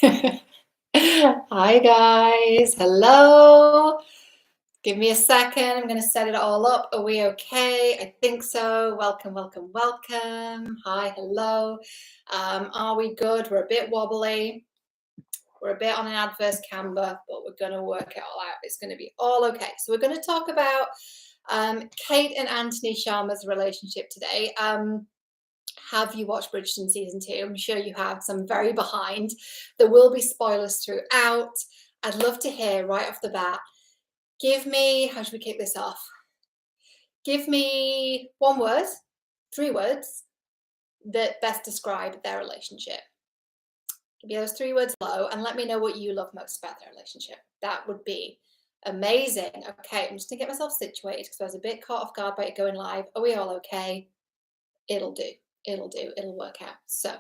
Hi guys, hello. Give me a second. I'm going to set it all up. Are we okay? I think so. Welcome, welcome, welcome. Hi, hello. Are we good? We're a bit wobbly. We're a bit on an adverse camber, but we're going to work it all out. It's going to be all okay. So we're going to talk about Kate and Anthony Sharma's relationship today. Have you watched Bridgerton season 2? I'm sure you have, so I'm very behind. There will be spoilers throughout. I'd love to hear right off the bat. Give me, how should we kick this off? Give me one word, 3 words that best describe their relationship. Give me those 3 words below and let me know what you love most about their relationship. That would be amazing. Okay, I'm just gonna get myself situated because I was a bit caught off guard by it going live. Are we all okay? It'll do. It'll do. It'll work out. So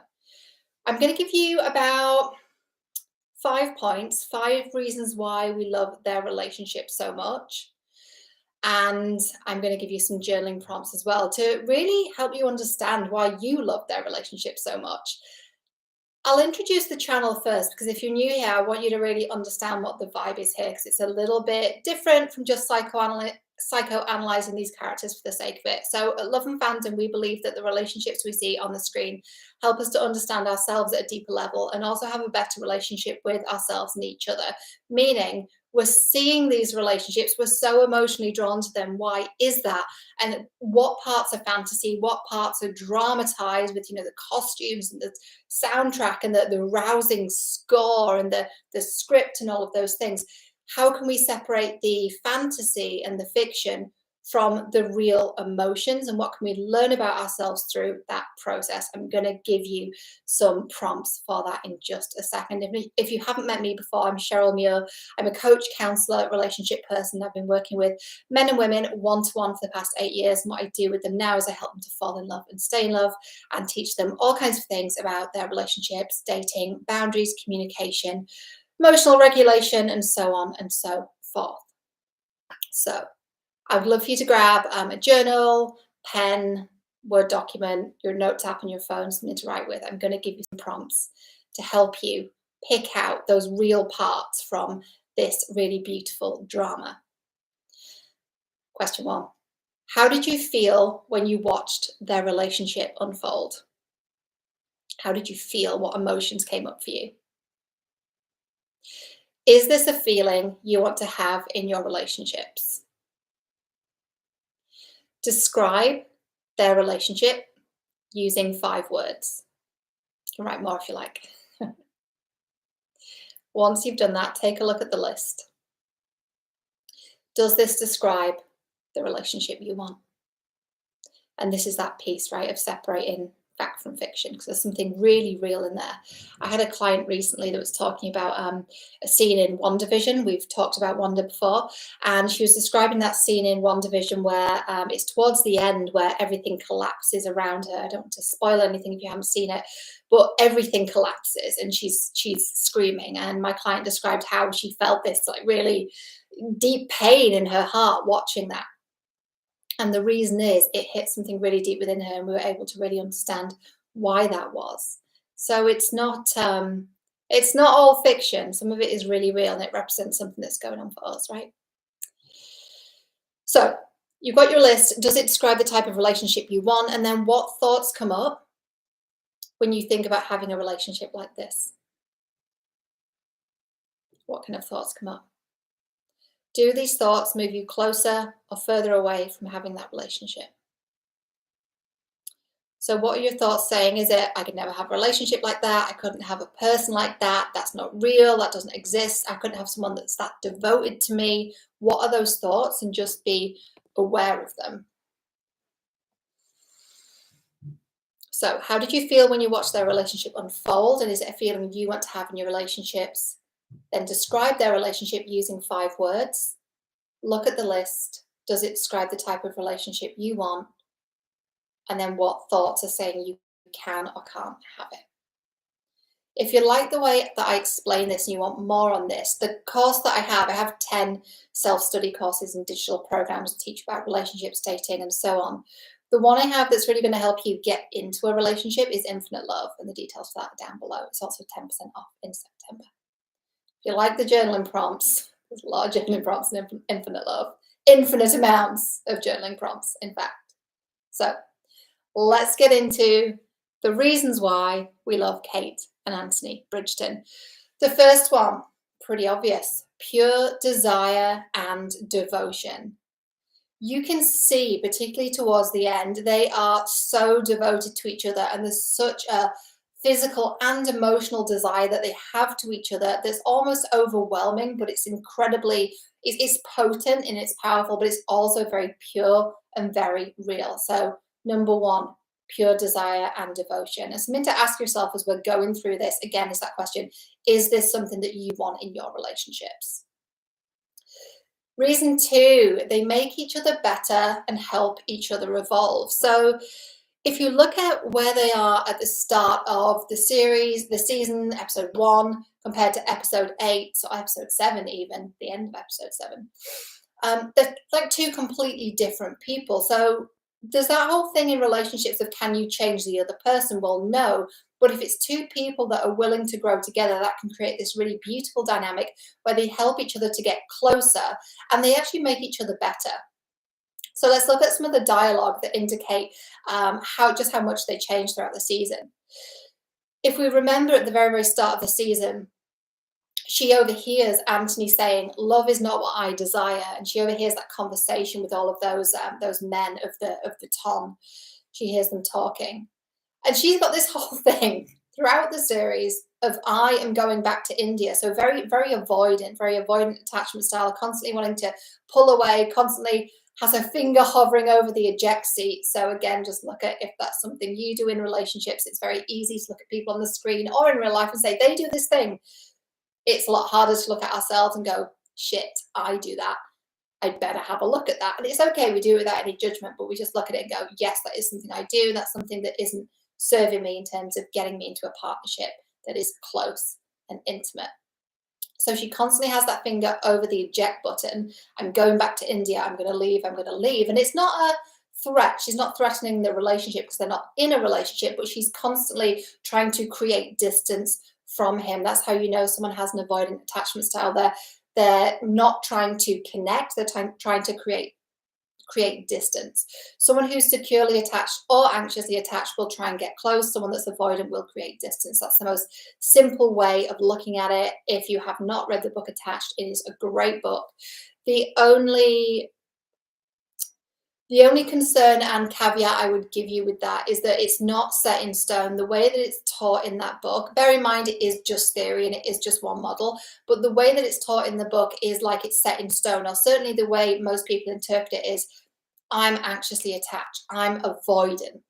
I'm going to give you about 5 points, 5 reasons why we love their relationship so much. And I'm going to give you some journaling prompts as well to really help you understand why you love their relationship so much. I'll introduce the channel first because if you're new here, I want you to really understand what the vibe is here because it's a little bit different from just psychoanalyzing these characters for the sake of it. So at Love and Fandom, we believe that the relationships we see on the screen help us to understand ourselves at a deeper level and also have a better relationship with ourselves and each other, meaning we're seeing these relationships, we're so emotionally drawn to them. Why is that? And what parts are fantasy, what parts are dramatized with, the costumes and the soundtrack and the rousing score and the script and all of those things. How can we separate the fantasy and the fiction from the real emotions, and what can we learn about ourselves through that process? I'm going to give you some prompts for that in just a second. If you haven't met me before, I'm Cheryl Muir. I'm a coach, counselor, relationship person. I've been working with men and women one-to-one for the past 8 years. And what I do with them now is I help them to fall in love and stay in love and teach them all kinds of things about their relationships, dating, boundaries, communication, emotional regulation, and so on and so forth. So I'd love for you to grab a journal, pen, Word document, your notes app on your phone, something to write with. I'm going to give you some prompts to help you pick out those real parts from this really beautiful drama. Question 1. How did you feel when you watched their relationship unfold? How did you feel? What emotions came up for you? Is this a feeling you want to have in your relationships? Describe their relationship using 5 words. You can write more if you like. Once you've done that, take a look at the list. Does this describe the relationship you want? And this is that piece, right, of separating fact from fiction, because there's something really real in there. I had a client recently that was talking about a scene in WandaVision. We've talked about Wanda before, and she was describing that scene in WandaVision where it's towards the end where everything collapses around her. I don't want to spoil anything if you haven't seen it, but everything collapses and she's screaming. And my client described how she felt this like really deep pain in her heart watching that. And the reason is it hit something really deep within her, and we were able to really understand why that was. So it's not all fiction. Some of it is really real, and it represents something that's going on for us, right? So you've got your list. Does it describe the type of relationship you want? And then what thoughts come up when you think about having a relationship like this? What kind of thoughts come up? Do these thoughts move you closer or further away from having that relationship? So what are your thoughts saying? Is it, I could never have a relationship like that. I couldn't have a person like that. That's not real. That doesn't exist. I couldn't have someone that's that devoted to me. What are those thoughts? And just be aware of them. So how did you feel when you watched their relationship unfold? And is it a feeling you want to have in your relationships? Then describe their relationship using 5 words. Look at the list. Does it describe the type of relationship you want? And then what thoughts are saying you can or can't have it. If you like the way that I explain this and you want more on this, the course that I have 10 self-study courses and digital programs that teach about relationships, dating, and so on. The one I have that's really going to help you get into a relationship is Infinite Love, and the details for that are down below. It's also 10% off in September. If you like the journaling prompts, there's a lot of journaling prompts in Infinite Love. Infinite amounts of journaling prompts, in fact. So let's get into the reasons why we love Kate and Anthony Bridgerton. The first one, pretty obvious, pure desire and devotion. You can see, particularly towards the end, they are so devoted to each other, and there's such a physical and emotional desire that they have to each other that's almost overwhelming, but it's incredibly, it's potent and it's powerful, but it's also very pure and very real. So number one, pure desire and devotion. And something to ask yourself as we're going through this, again, is that question, is this something that you want in your relationships? Reason two, they make each other better and help each other evolve. So if you look at where they are at the start of the series, the season, episode 1, compared to episode 8, or episode 7 even, the end of episode 7, they're like two completely different people. So there's that whole thing in relationships of, can you change the other person? Well, no. But if it's two people that are willing to grow together, that can create this really beautiful dynamic where they help each other to get closer and they actually make each other better. So let's look at some of the dialogue that indicate how much they change throughout the season. If we remember at the very, very start of the season, she overhears Anthony saying, "Love is not what I desire," and she overhears that conversation with all of those men of the Tom. She hears them talking, and she's got this whole thing throughout the series of, I am going back to India. So very, very avoidant attachment style, constantly wanting to pull away, constantly has her finger hovering over the eject seat. So again, just look at if that's something you do in relationships. It's very easy to look at people on the screen or in real life and say, they do this thing. It's a lot harder to look at ourselves and go, shit, I do that. I'd better have a look at that. And it's okay, we do it without any judgment, but we just look at it and go, yes, that is something I do. That's something that isn't serving me in terms of getting me into a partnership that is close and intimate. So she constantly has that finger over the eject button. I'm going back to India. I'm going to leave. I'm going to leave. And it's not a threat. She's not threatening the relationship because they're not in a relationship, but she's constantly trying to create distance from him. That's how you know someone has an avoidant attachment style. They're not trying to connect. They're trying to create distance. Someone who's securely attached or anxiously attached will try and get close. Someone that's avoidant will create distance. That's the most simple way of looking at it. If you have not read the book Attached, it is a great book. The only concern and caveat I would give you with that is that it's not set in stone. The way that it's taught in that book, bear in mind it is just theory and it is just one model, but the way that it's taught in the book is like it's set in stone, or certainly the way most people interpret it is, I'm anxiously attached, I'm avoidant,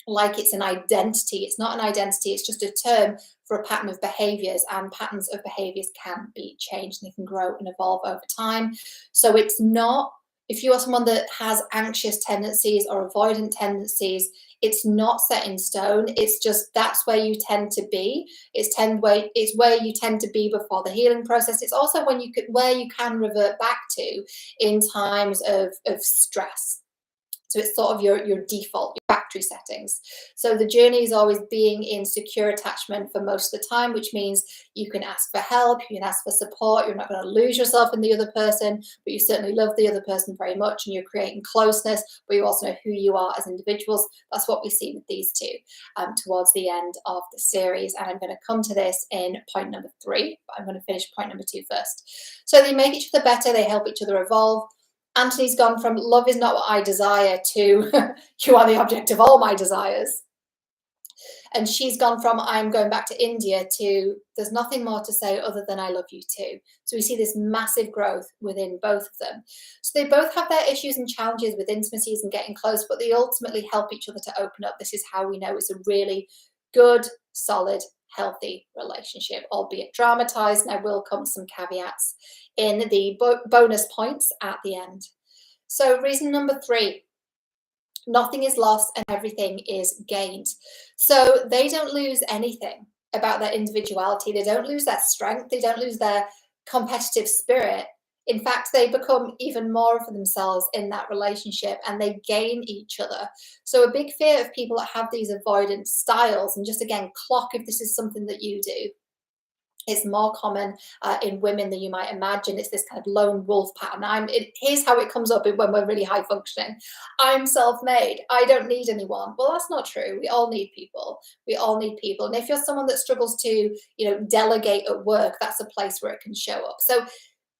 like it's an identity. It's not an identity, it's just a term for a pattern of behaviors, and patterns of behaviors can be changed and they can grow and evolve over time. So it's not, if you are someone that has anxious tendencies or avoidant tendencies, it's not set in stone. It's just, that's where you tend to be. It's where you tend to be before the healing process. It's also where you can revert back to in times of stress. So it's sort of your default, your factory settings. So the journey is always being in secure attachment for most of the time, which means you can ask for help, you can ask for support. You're not going to lose yourself in the other person, but you certainly love the other person very much and you're creating closeness, but you also know who you are as individuals. That's what we see with these two towards the end of the series. And I'm going to come to this in point number 3, but I'm going to finish point number 2 first. So they make each other better, they help each other evolve. Anthony's gone from love is not what I desire to you are the object of all my desires. And she's gone from I'm going back to India to there's nothing more to say other than I love you too. So we see this massive growth within both of them. So they both have their issues and challenges with intimacies and getting close, but they ultimately help each other to open up. This is how we know it's a really good, solid, healthy relationship, albeit dramatized. And I will come to some caveats in the bonus points at the end. So reason number 3, nothing is lost and everything is gained. So they don't lose anything about their individuality. They don't lose their strength. They don't lose their competitive spirit. In fact, they become even more of themselves in that relationship and they gain each other. So a big fear of people that have these avoidance styles, and just again, clock if this is something that you do. It's more common in women than you might imagine. It's this kind of lone wolf pattern. Here's how it comes up when we're really high functioning. I'm self-made. I don't need anyone. Well, that's not true. We all need people. We all need people. And if you're someone that struggles to, delegate at work, that's a place where it can show up. So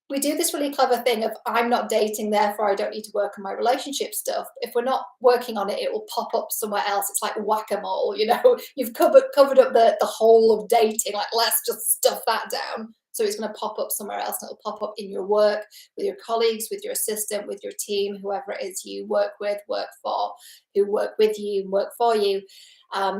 we do this really clever thing of I'm not dating, therefore I don't need to work on my relationship stuff. If we're not working on it, it will pop up somewhere else. It's like whack-a-mole, you've covered up the whole of dating. Like, let's just stuff that down. So it's going to pop up somewhere else, and it'll pop up in your work, with your colleagues, with your assistant, with your team, whoever it is you work with, work for, who work with you and work for you.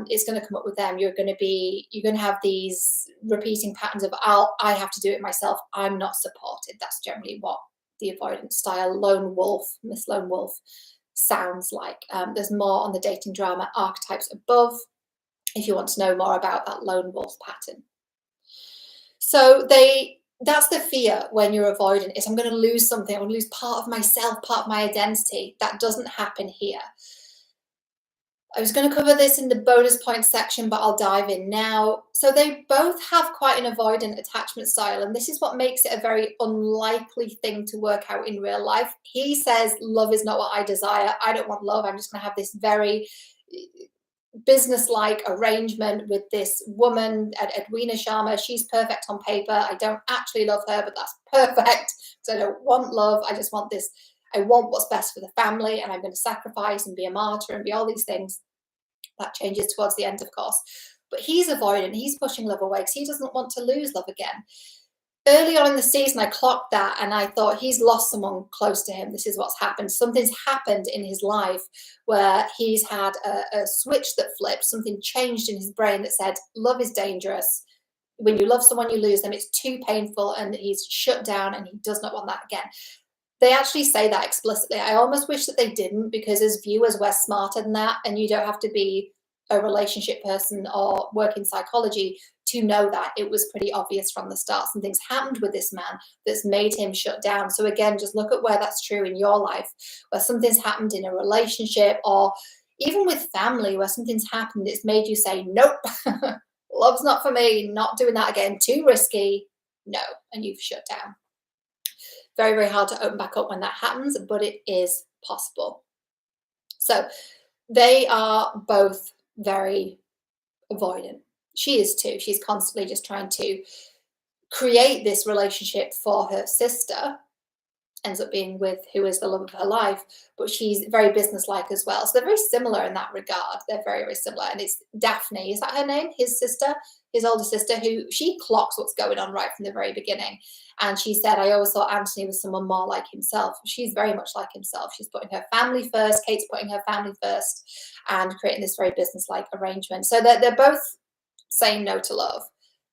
It's going to come up with them. You're going to have these repeating patterns of I have to do it myself. I'm not supported. That's generally what the avoidance style lone wolf, Miss Lone Wolf, sounds like. There's more on the dating drama archetypes above if you want to know more about that lone wolf pattern. So that's the fear when you're avoidant, is I'm going to lose something. I'm going to lose part of myself, part of my identity. That doesn't happen here. I was going to cover this in the bonus points section, but I'll dive in now. So they both have quite an avoidant attachment style, and this is what makes it a very unlikely thing to work out in real life. He says, love is not what I desire. I don't want love. I'm just going to have this very business-like arrangement with this woman, Edwina Sharma. She's perfect on paper. I don't actually love her, but that's perfect because I don't want love. I just want this. I want what's best for the family, and I'm going to sacrifice and be a martyr and be all these things. That changes towards the end, of course. But he's avoidant. He's pushing love away because he doesn't want to lose love again. Early on in the season, I clocked that and I thought he's lost someone close to him. This is what's happened. Something's happened in his life where he's had a switch that flipped. Something changed in his brain that said, love is dangerous. When you love someone, you lose them. It's too painful, and he's shut down and he does not want that again. They actually say that explicitly. I almost wish that they didn't, because as viewers, we're smarter than that. And you don't have to be a relationship person or work in psychology to know that. It was pretty obvious from the start. Something's happened with this man that's made him shut down. So again, just look at where that's true in your life, where something's happened in a relationship, or even with family, where something's happened, it's made you say, nope, love's not for me, not doing that again, too risky, no, and you've shut down. Very, very hard to open back up when that happens, but it is possible. So they are both very avoidant. She is too. She's constantly just trying to create this relationship for her sister, ends up being with who is the love of her life, but she's very businesslike as well. So they're very similar in that regard. They're very, very similar. And it's Daphne, is that her name? His sister, his older sister, who she clocks what's going on right from the very beginning. And she said, I always thought Anthony was someone more like himself. She's very much like himself. She's putting her family first. Kate's putting her family first and creating this very businesslike arrangement. So they're both saying no to love.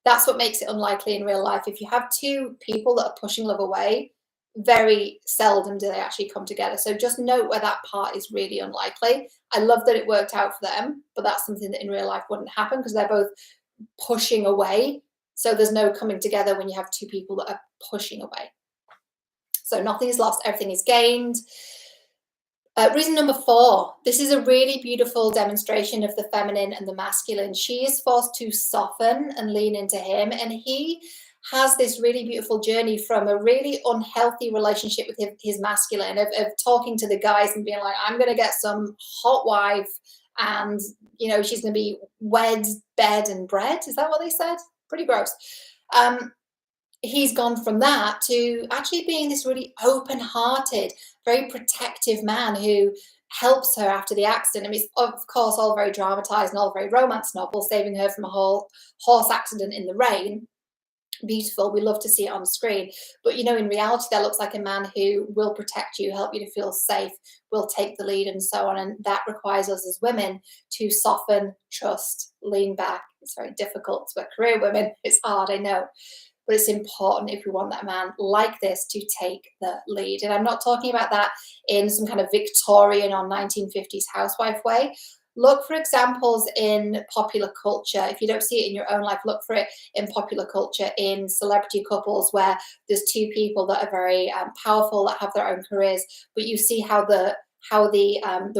That's what makes it unlikely in real life. If you have two people that are pushing love away, very seldom do they actually come together. So just note where that part is really unlikely. I love that it worked out for them, but that's something that in real life wouldn't happen because they're both pushing away. So there's no coming together when you have two people that are pushing away. So nothing is lost, everything is gained. Reason number 4, this is a really beautiful demonstration of the feminine and the masculine. She is forced to soften and lean into him, and he has this really beautiful journey from a really unhealthy relationship with his masculine, of talking to the guys and being like, I'm going to get some hot wife and, you know, she's going to be wed, bed and bread. Is that what they said? Pretty gross. He's gone from that to actually being this really open-hearted, very protective man who helps her after the accident. I mean, it's of course all very dramatized and all very romance novel, saving her from a whole horse accident in the rain. Beautiful. We love to see it on screen. But, you know, in reality, that looks like a man who will protect you, help you to feel safe, will take the lead and so on. And that requires us as women to soften, trust, lean back. It's very difficult. We're career women. It's hard, I know. But it's important if we want that man like this to take the lead. And I'm not talking about that in some kind of Victorian or 1950s housewife way. Look for examples in popular culture. If you don't see it in your own life, look for it in popular culture, in celebrity couples where there's two people that are very powerful, that have their own careers, but you see how the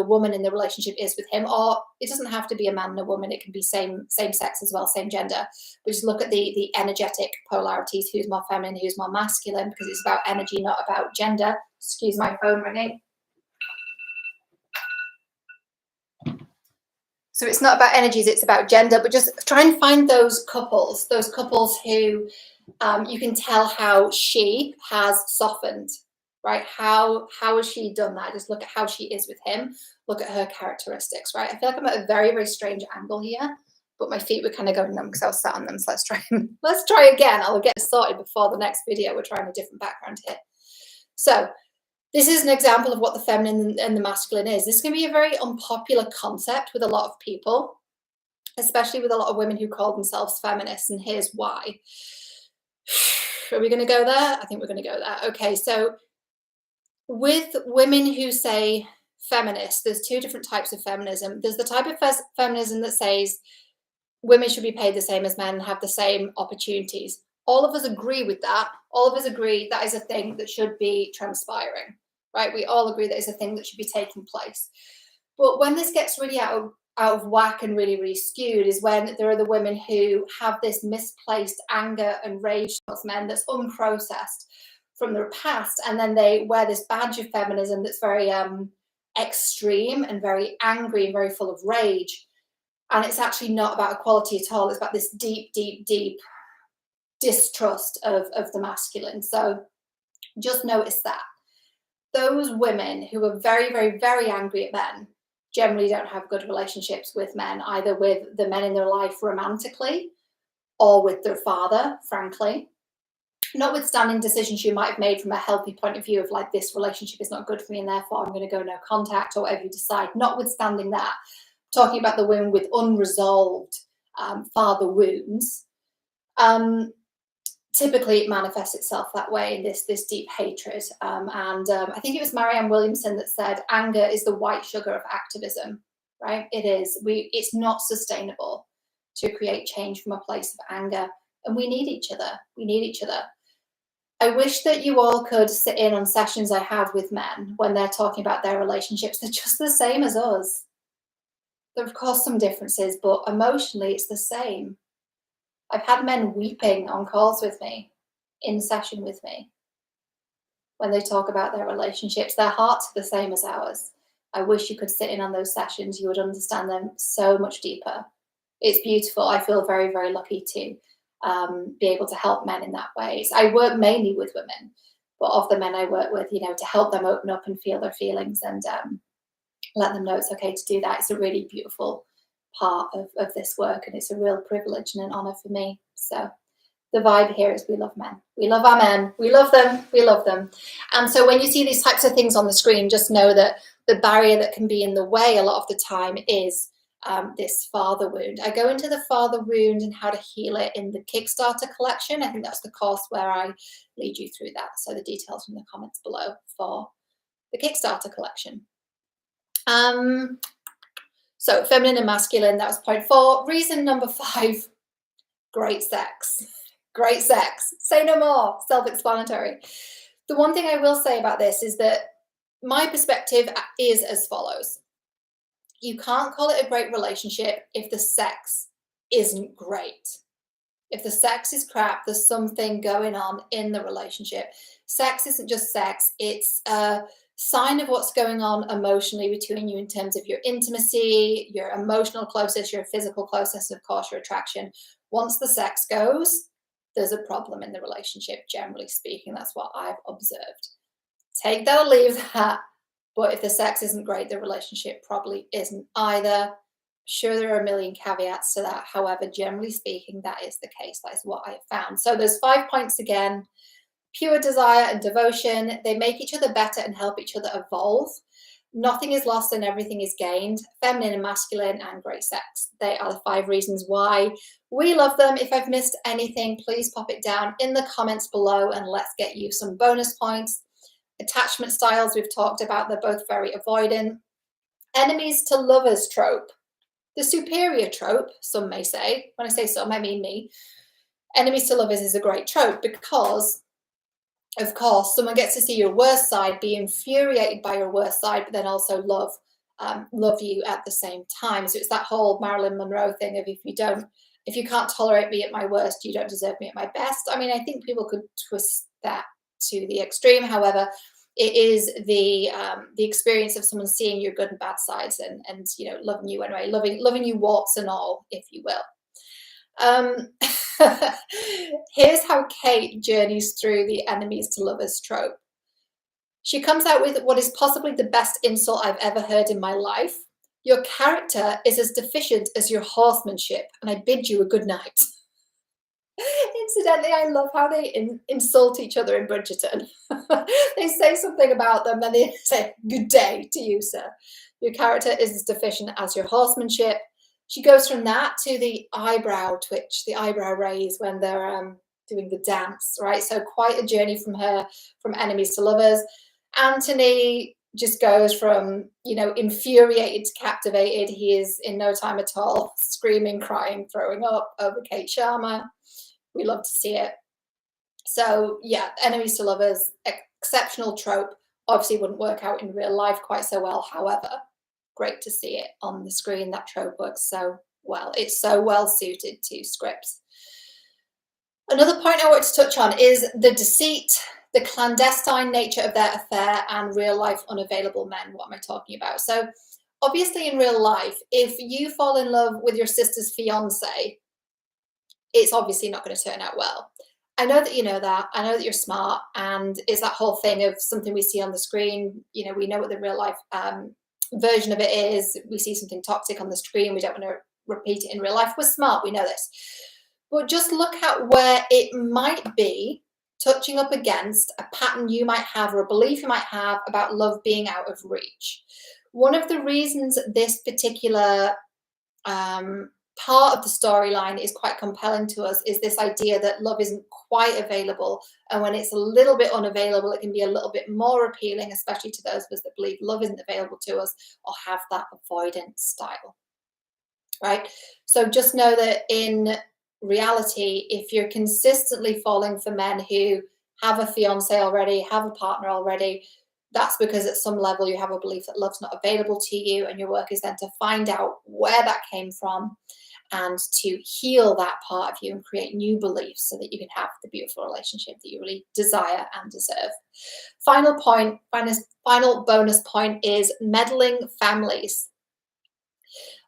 woman in the relationship is with him. Or it doesn't have to be a man and a woman, it can be same sex as well, same gender. But just look at the energetic polarities, who's more feminine, who's more masculine, because it's about energy, not about gender. Excuse my phone ringing. So it's not about energies, it's about gender. But just try and find those couples who you can tell how she has softened, right? How has she done that? Just look at how she is with him. Look at her characteristics, right? I feel like I'm at a very, very strange angle here, but my feet were kind of going numb because I was sat on them. So let's try again. I'll get sorted before the next video. We're trying a different background here. So this is an example of what the feminine and the masculine is. This can be a very unpopular concept with a lot of people, especially with a lot of women who call themselves feminists. And here's why. Are we going to go there? I think we're going to go there. Okay, so with women who say feminists, there's two different types of feminism. There's the type of feminism that says women should be paid the same as men and have the same opportunities. All of us agree with that. All of us agree that is a thing that should be transpiring, right? We all agree that is a thing that should be taking place. But when this gets really out of whack and really, really skewed is when there are the women who have this misplaced anger and rage towards men that's unprocessed from their past, and then they wear this badge of feminism that's very extreme and very angry and very full of rage. And it's actually not about equality at all. It's about this deep, deep, deep distrust of the masculine. So just notice that. Those women who are very, very, very angry at men generally don't have good relationships with men, either with the men in their life romantically or with their father, frankly. Notwithstanding decisions you might have made from a healthy point of view of like, this relationship is not good for me and therefore I'm going to go no contact, or whatever you decide. Notwithstanding that, talking about the women with unresolved father wounds, typically it manifests itself that way, this deep hatred. I think it was Marianne Williamson that said, anger is the white sugar of activism, right? It is. It's not sustainable to create change from a place of anger. And we need each other. We need each other. I wish that you all could sit in on sessions I have with men when they're talking about their relationships. They're just the same as us. There are, of course, some differences, but emotionally it's the same. I've had men weeping on calls with me, in session with me, when they talk about their relationships. Their hearts are the same as ours. I wish you could sit in on those sessions. You would understand them so much deeper. It's beautiful. I feel very, very lucky to be able to help men in that way. So I work mainly with women, but of the men I work with, to help them open up and feel their feelings and let them know it's okay to do that. It's a really beautiful part of this work, and it's a real privilege and an honor for me. So the vibe here is we love men. We love our men. We love them. We love them. And so when you see these types of things on the screen, just know that the barrier that can be in the way a lot of the time is this father wound. I go into the father wound and how to heal it in the Kickstarter collection. I think that's the course where I lead you through that. So the details in the comments below for the Kickstarter collection. So feminine and masculine, that was point 4. Reason number 5, great sex. Great sex. Say no more. Self-explanatory. The one thing I will say about this is that my perspective is as follows. You can't call it a great relationship if the sex isn't great. If the sex is crap, there's something going on in the relationship. Sex isn't just sex. It's a sign of what's going on emotionally between you in terms of your intimacy, your emotional closeness, your physical closeness, and of course, your attraction. Once the sex goes, there's a problem in the relationship, generally speaking. That's what I've observed. Take that or leave that. But if the sex isn't great, the relationship probably isn't either. Sure, there are a million caveats to that. However, generally speaking, that is the case. That is what I have found. So there's 5 points again. Pure desire and devotion. They make each other better and help each other evolve. Nothing is lost and everything is gained. Feminine and masculine, and great sex. They are the 5 reasons why we love them. If I've missed anything, please pop it down in the comments below and let's get you some bonus points. Attachment styles we've talked about. They're both very avoidant. Enemies to lovers trope. The superior trope, some may say, when I say some, I mean me, enemies to lovers is a great trope because, of course, someone gets to see your worst side, be infuriated by your worst side, but then also love you at the same time. So it's that whole Marilyn Monroe thing of if you can't tolerate me at my worst, you don't deserve me at my best. I mean, I think people could twist that to the extreme. However, it is the experience of someone seeing your good and bad sides and loving you anyway, loving you warts and all, if you will. Here's how Kate journeys through the enemies to lovers trope. She comes out with what is possibly the best insult I've ever heard in my life. Your character is as deficient as your horsemanship, and I bid you a good night. Incidentally, I love how they insult each other in Bridgerton. They say something about them, and they say, good day to you, sir. Your character is as deficient as your horsemanship. She goes from that to the eyebrow twitch, the eyebrow raise when they're doing the dance, right? So quite a journey from her, from enemies to lovers. Anthony just goes from, infuriated to captivated. He is in no time at all screaming, crying, throwing up over Kate Sharma. We love to see it. So yeah, enemies to lovers, exceptional trope. Obviously wouldn't work out in real life quite so well. However, great to see it on the screen. That trope works so well. It's so well suited to scripts. Another point I want to touch on is the deceit, the clandestine nature of their affair, and real life unavailable men. What am I talking about? So obviously in real life, if you fall in love with your sister's fiance, it's obviously not going to turn out well. I know that you know that. I know that you're smart, and it's that whole thing of something we see on the screen. We know what the real life version of it is. We see something toxic on the screen. We don't want to repeat it in real life. We're smart. We know this. But just look at where it might be touching up against a pattern you might have or a belief you might have about love being out of reach. One of the reasons this particular part of the storyline is quite compelling to us is this idea that love isn't quite available, and when it's a little bit unavailable, it can be a little bit more appealing, especially to those of us that believe love isn't available to us or have that avoidance style, right? So just know that in reality, if you're consistently falling for men who have a fiance already, have a partner already, that's because at some level you have a belief that love's not available to you, and your work is then to find out where that came from and to heal that part of you and create new beliefs so that you can have the beautiful relationship that you really desire and deserve. Final bonus point is meddling families.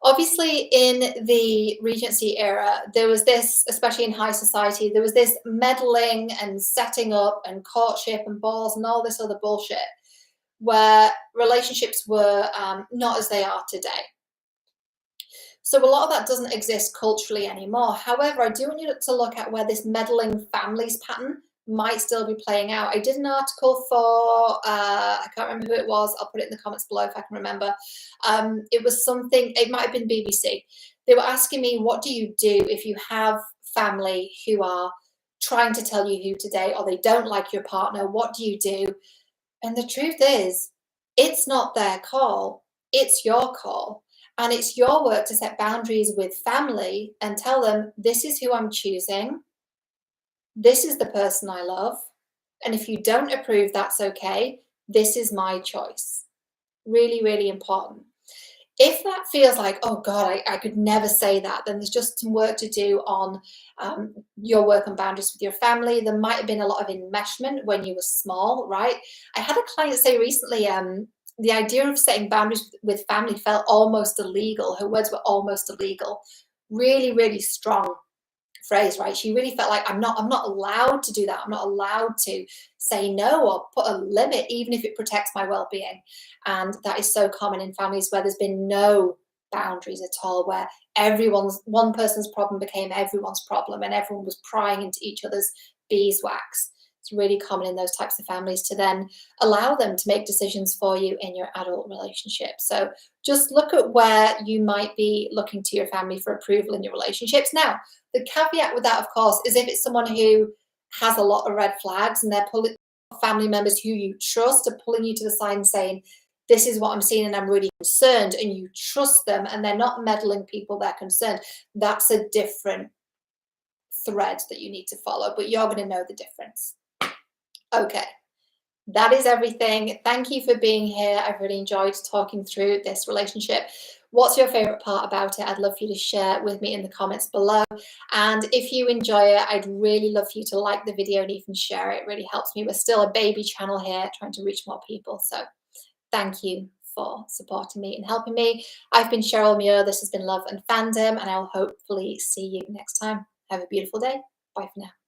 Obviously, in the Regency era, there was this, especially in high society, there was this meddling and setting up and courtship and balls and all this other bullshit where relationships were not as they are today. So a lot of that doesn't exist culturally anymore. However, I do want you to look at where this meddling families pattern might still be playing out. I did an article for, I can't remember who it was. I'll put it in the comments below if I can remember. It was something, it might have been BBC. They were asking me, what do you do if you have family who are trying to tell you who to date or they don't like your partner? What do you do? And the truth is, it's not their call. It's your call. And it's your work to set boundaries with family and tell them, this is who I'm choosing. This is the person I love. And if you don't approve, that's okay. This is my choice. Really, really important. If that feels like, oh God, I could never say that, then there's just some work to do on your work on boundaries with your family. There might have been a lot of enmeshment when you were small, right? I had a client say recently, the idea of setting boundaries with family felt almost illegal. Her words were almost illegal. Really, really strong phrase, right? She really felt like I'm not allowed to do that. I'm not allowed to say no or put a limit, even if it protects my well-being. And that is so common in families where there's been no boundaries at all, where one person's problem became everyone's problem and everyone was prying into each other's beeswax. It's really common in those types of families to then allow them to make decisions for you in your adult relationship. So just look at where you might be looking to your family for approval in your relationships. Now, the caveat with that, of course, is if it's someone who has a lot of red flags and they're pulling family members who you trust are pulling you to the side and saying, this is what I'm seeing and I'm really concerned, and you trust them and they're not meddling people, they're concerned, that's a different thread that you need to follow, but you're going to know the difference. Okay, that is everything. Thank you for being here. I've really enjoyed talking through this relationship. What's your favorite part about it? I'd love for you to share with me in the comments below. And if you enjoy it, I'd really love for you to like the video and even share it. It really helps me. We're still a baby channel here, trying to reach more people. So thank you for supporting me and helping me. I've been Cheryl Muir. This has been Love and Fandom, and I'll hopefully see you next time. Have a beautiful day. Bye for now.